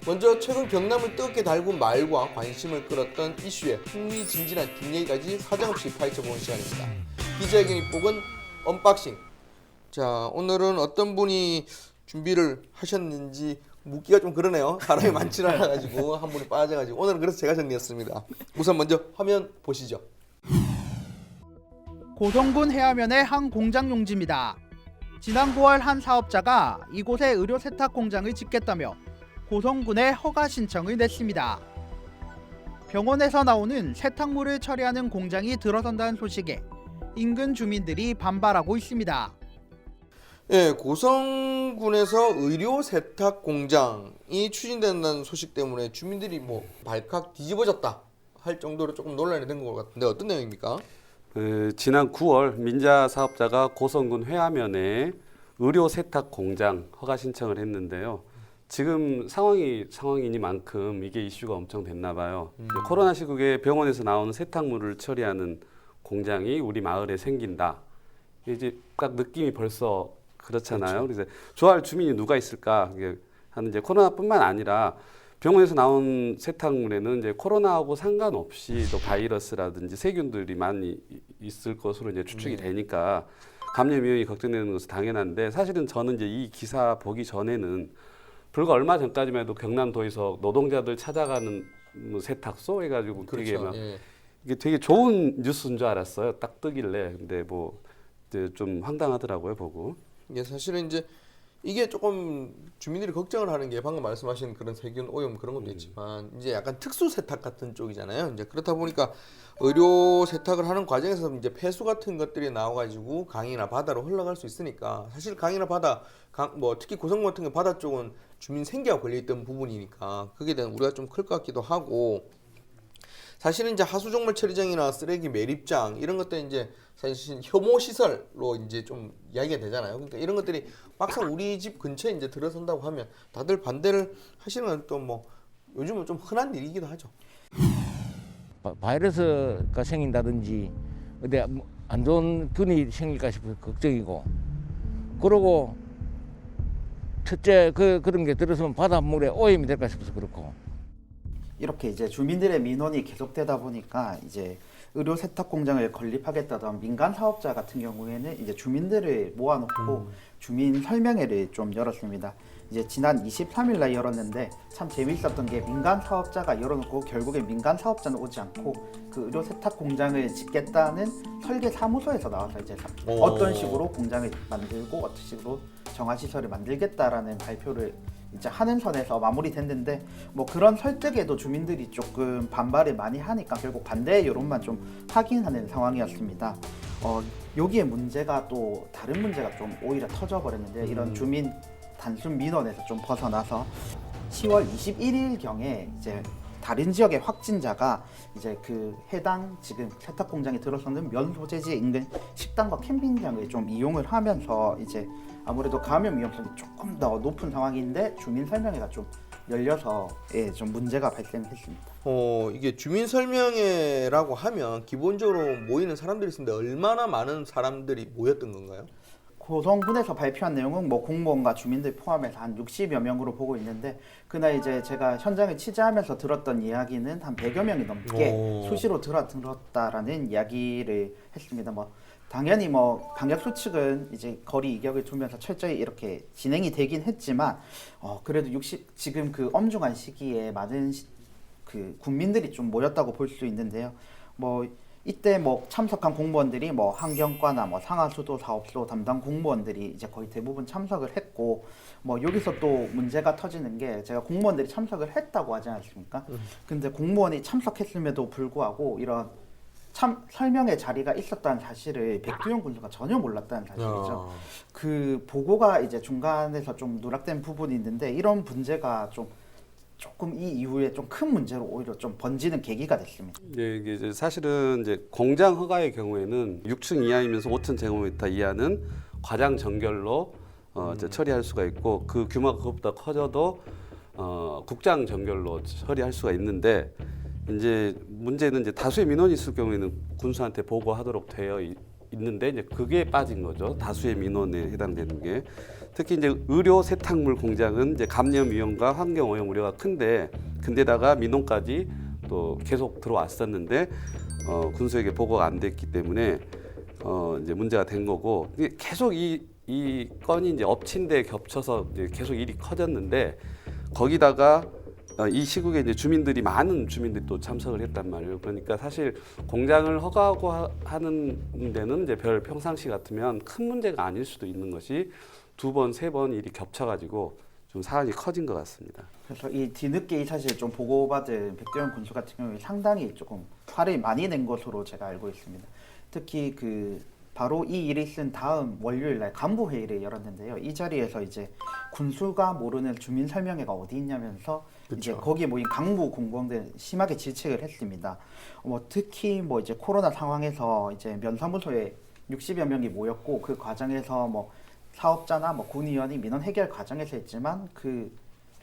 먼저 최근 경남을 뜨겁게 달군 말과 관심을 끌었던 이슈에 흥미진진한 뒷얘기까지 사정없이 파헤쳐보는 시간입니다. 기자회견이 뽑은 언박싱. 자, 오늘은 어떤 분이 준비를 하셨는지 묻기가 좀 그러네요. 사람이 많지는 않아가지고 한 분이 빠져가지고 오늘은 그래서 제가 정리했습니다. 우선 먼저 화면 보시죠. 고성군 해안면의 한 공장 용지입니다. 지난 9월 한 사업자가 이곳에 의료 세탁 공장을 짓겠다며 고성군에 허가 신청을 냈습니다. 병원에서 나오는 세탁물을 처리하는 공장이 들어선다는 소식에 인근 주민들이 반발하고 있습니다. 예, 고성군에서 의료 세탁 공장이 추진된다는 소식 때문에 주민들이 뭐 발칵 뒤집어졌다 할 정도로 조금 논란이 된 것 같은데 어떤 내용입니까? 지난 9월 민자 사업자가 고성군 회암면에 의료 세탁 공장 허가 신청을 했는데요. 지금 상황이니만큼 이게 이슈가 엄청 됐나 봐요. 코로나 시국에 병원에서 나오는 세탁물을 처리하는 공장이 우리 마을에 생긴다. 이제 딱 느낌이 벌써 그렇잖아요. 그렇죠. 그래서 좋아할 주민이 누가 있을까 하는 이제 코로나뿐만 아니라 병원에서 나온 세탁물에는 이제 코로나하고 상관없이 또 바이러스라든지 세균들이 많이 있을 것으로 이제 추측이 되니까 감염 위험이 걱정되는 것은 당연한데 사실은 저는 이제 이 기사 보기 전에는 불과 얼마 전까지만 해도 경남도에서 노동자들 찾아가는 뭐 세탁소 해가지고 되게 그렇죠. 막 예. 이게 되게 좋은 뉴스인 줄 알았어요. 딱 뜨길래 근데 뭐 이제 좀 황당하더라고요 보고. 이게 사실은 이제 이게 조금 주민들이 걱정을 하는 게 방금 말씀하신 그런 세균 오염 그런 것도 있지만 이제 약간 특수 세탁 같은 쪽이잖아요. 이제 그렇다 보니까 의료 세탁을 하는 과정에서 이제 폐수 같은 것들이 나와가지고 강이나 바다로 흘러갈 수 있으니까 사실 강이나 바다, 뭐 특히 고성 같은 경 바다 쪽은 주민 생계가 걸려있던 부분이니까 그게 대한 우려가 좀 클 것 같기도 하고. 사실은 이제 하수종말 처리장이나 쓰레기 매립장 이런 것들이 이제 사실 혐오 시설로 이제 좀 이야기가 되잖아요. 그러니까 이런 것들이 막상 우리 집 근처에 이제 들어선다고 하면 다들 반대를 하시는 건 또 뭐 요즘은 좀 흔한 일이기도 하죠. 바이러스가 생긴다든지 어디 안 좋은 균이 생길까 싶어서 걱정이고, 그러고 첫째 그런 게 들어서면 바닷물에 오염이 될까 싶어서 그렇고. 이렇게 이제 주민들의 민원이 계속되다 보니까 이제 의료 세탁 공장을 건립하겠다던 민간 사업자 같은 경우에는 이제 주민들을 모아놓고 주민 설명회를 좀 열었습니다. 이제 지난 23일 날 열었는데 참 재미있었던 게 민간 사업자가 열어놓고 결국에 민간 사업자는 오지 않고 그 의료 세탁 공장을 짓겠다는 설계 사무소에서 나와서 이제 어떤 식으로 공장을 만들고 어떤 식으로 정화시설을 만들겠다라는 발표를 이제 하는 선에서 마무리됐는데, 뭐 그런 설득에도 주민들이 조금 반발을 많이 하니까 결국 반대의 여론만 좀 확인하는 상황이었습니다. 여기에 문제가 또 다른 문제가 좀 오히려 터져버렸는데, 이런 주민 단순 민원에서 좀 벗어나서 10월 21일 경에 이제 다른 지역의 확진자가 이제 그 해당 지금 세탁 공장에 들어서는 면 소재지 인근 식당과 캠핑장을 좀 이용을 하면서 이제 아무래도 감염 위험성이 조금 더 높은 상황인데 주민 설명회가 좀 열려서 좀 문제가 발생했습니다. 이게 주민 설명회라고 하면 기본적으로 모이는 사람들이 있는데 얼마나 많은 사람들이 모였던 건가요? 고성군에서 발표한 내용은 뭐 공무원과 주민들 포함해서 한 60여 명으로 보고 있는데, 그날 이제 제가 현장을 취재하면서 들었던 이야기는 한 100여 명이 넘게 수시로 들었다라는 이야기를 했습니다. 뭐 당연히 뭐 방역 수칙은 이제 거리 이격을 두면서 철저히 이렇게 진행이 되긴 했지만 그래도 지금 그 엄중한 시기에 많은 그 국민들이 좀 모였다고 볼 수 있는데요. 뭐 이때 뭐 참석한 공무원들이 뭐 환경과나 뭐 상하수도 사업소 담당 공무원들이 이제 거의 대부분 참석을 했고, 뭐 여기서 또 문제가 터지는 게 제가 공무원들이 참석을 했다고 하지 않습니까? 근데 공무원이 참석했음에도 불구하고 이런 설명회 자리가 있었다는 사실을 백두영 군수가 전혀 몰랐다는 사실이죠. 그 보고가 이제 중간에서 좀 누락된 부분이 있는데, 이런 문제가 조금 이 이후에 좀 큰 문제로 오히려 좀 번지는 계기가 됐습니다. 예, 이게 이제 사실은 이제 공장 허가의 경우에는 6층 이하이면서 5천 제곱미터 이하는 과장 정결로 이제 처리할 수가 있고, 그 규모가 그것보다 커져도 국장 정결로 처리할 수가 있는데, 이제 문제는 이제 다수의 민원이 있을 경우에는 군수한테 보고하도록 되어 있는데 이제 그게 빠진 거죠. 다수의 민원에 해당되는 게. 특히 이제 의료 세탁물 공장은 이제 감염 위험과 환경 오염 우려가 큰데 근데다가 민원까지 또 계속 들어왔었는데 군수에게 보고가 안 됐기 때문에 이제 문제가 된 거고 이게 계속 이 건이 이제 엎친 데 겹쳐서 이제 계속 일이 커졌는데 거기다가 이 시국에 이제 많은 주민들이 또 참석을 했단 말이에요. 그러니까 사실 공장을 허가하고 하는 데는 이제 별 평상시 같으면 큰 문제가 아닐 수도 있는 것이 2번, 3번 일이 겹쳐가지고 좀 사안이 커진 것 같습니다. 그래서 이 뒤늦게 사실 좀 보고받은 백두현 군수 같은 경우에 상당히 조금 화를 많이 낸 것으로 제가 알고 있습니다. 특히 바로 이 일이 있은 다음 월요일 날 간부 회의를 열었는데요. 이 자리에서 이제 군수가 모르는 주민 설명회가 어디 있냐면서 이제 거기 모인 강부 공무원들 심하게 질책을 했습니다. 특히 이제 코로나 상황에서 이제 면사무소에 60여 명이 모였고 그 과정에서 사업자나 군의원이 민원 해결 과정에서 했지만 그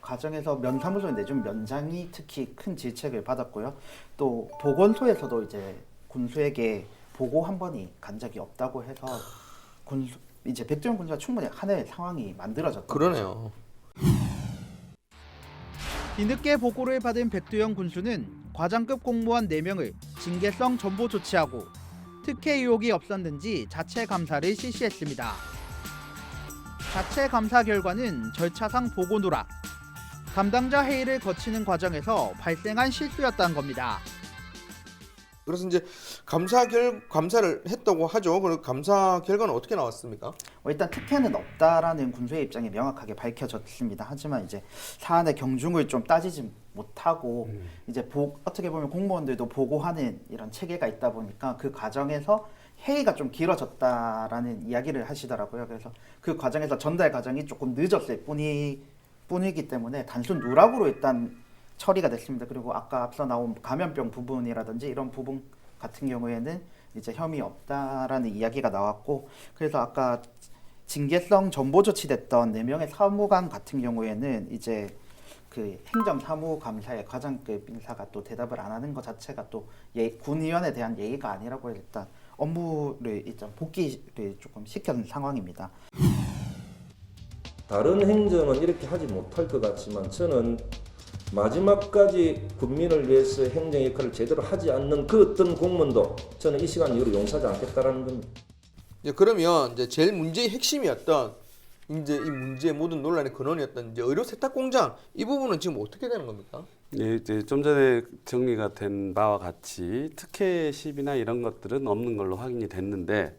과정에서 면사무소에 내준 면장이 특히 큰 질책을 받았고요. 또 보건소에서도 이제 군수에게 보고 한 번이 간 적이 없다고 해서 이제 백두현 군수가 충분히 하나의 상황이 만들어졌던 그러네요. 뒤늦게 보고를 받은 백두현 군수는 과장급 공무원 4명을 징계성 전보 조치하고 특혜 의혹이 없었는지 자체 감사를 실시했습니다. 자체 감사 결과는 절차상 보고 누락, 담당자 회의를 거치는 과정에서 발생한 실수였다는 겁니다. 그래서 이제 감사를 했다고 하죠. 그럼 감사 결과는 어떻게 나왔습니까? 일단 특혜는 없다라는 군수의 입장이 명확하게 밝혀졌습니다. 하지만 이제 사안의 경중을 좀 따지지 못하고 이제 어떻게 보면 공무원들도 보고하는 이런 체계가 있다 보니까 그 과정에서 회의가 좀 길어졌다라는 이야기를 하시더라고요. 그래서 그 과정에서 전달 과정이 조금 늦었을 뿐이기 때문에 단순 누락으로 일단 처리가 됐습니다. 그리고 아까 앞서 나온 감염병 부분이라든지 이런 부분 같은 경우에는 이제 혐의 없다라는 이야기가 나왔고, 그래서 아까 징계성 전보 조치됐던 4명의 사무관 같은 경우에는 이제 그 행정사무감사의 과장급 인사가 또 대답을 안 하는 것 자체가 또 군의원에 대한 예의가 아니라고 일단 업무를 일단 복귀를 조금 시켜준 상황입니다. 다른 행정은 이렇게 하지 못할 것 같지만 저는 마지막까지 국민을 위해서 행정 역할을 제대로 하지 않는 그 어떤 공무원도 저는 이 시간 이후로 용서하지 않겠다라는 겁니다. 그러면 이제 제일 문제의 핵심이었던 이제 이 문제의 모든 논란의 근원이었던 이제 의료 세탁 공장 이 부분은 지금 어떻게 되는 겁니까? 예, 이제 좀 전에 정리가 된 바와 같이 특혜 시비나 이런 것들은 없는 걸로 확인이 됐는데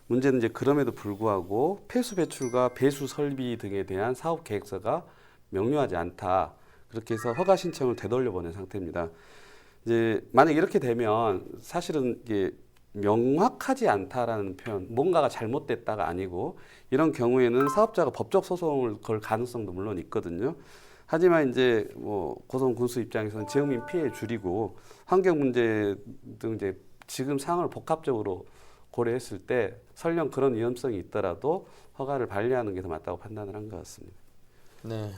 문제는 이제 그럼에도 불구하고 폐수 배출과 배수 설비 등에 대한 사업 계획서가 명료하지 않다. 그렇게 해서 허가 신청을 되돌려 보낸 상태입니다. 이제 만약 이렇게 되면 사실은 이게 명확하지 않다라는 표현, 뭔가가 잘못됐다가 아니고 이런 경우에는 사업자가 법적 소송을 걸 가능성도 물론 있거든요. 하지만 이제 고성 군수 입장에서는 지역민 피해 줄이고 환경 문제 등 이제 지금 상황을 복합적으로 고려했을 때 설령 그런 위험성이 있더라도 허가를 반려하는 게 더 맞다고 판단을 한 것 같습니다. 네.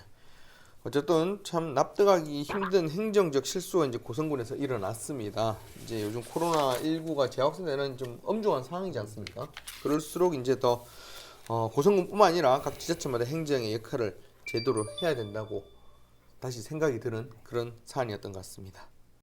어쨌든 참 납득하기 힘든 행정적 실수가 이제 고성군에서 일어났습니다. 이제 요즘 코로나19가 재확산되는 좀 엄중한 상황이지 않습니까? 그럴수록 이제 더 고성군뿐만 아니라 각 지자체마다 행정의 역할을 제대로 해야 된다고 다시 생각이 드는 그런 사안이었던 것 같습니다.